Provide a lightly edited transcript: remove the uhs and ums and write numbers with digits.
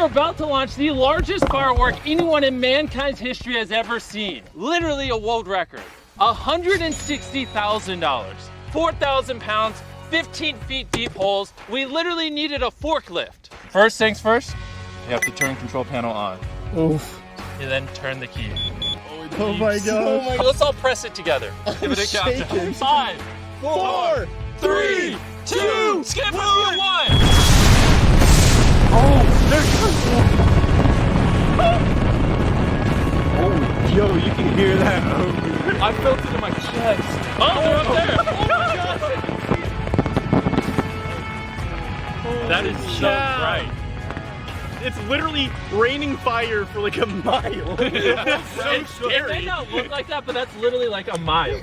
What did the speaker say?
about to launch the largest firework anyone in mankind's history has ever seen. Literally a world record. $160,000, 4,000 pounds, 15 feet deep holes. We literally needed a forklift. First things first, you have to turn control panel on. Oof. And then turn the key. Oh my god. Let's all press it together. Give it a countdown. 5, 4, 3, 2, skip with you 1. Oh, yo, you can hear that. I felt it in my chest. Oh, they're up there. Oh my god. That is so bright. It's literally raining fire for like a mile. It may not look like that, but that's literally like a mile.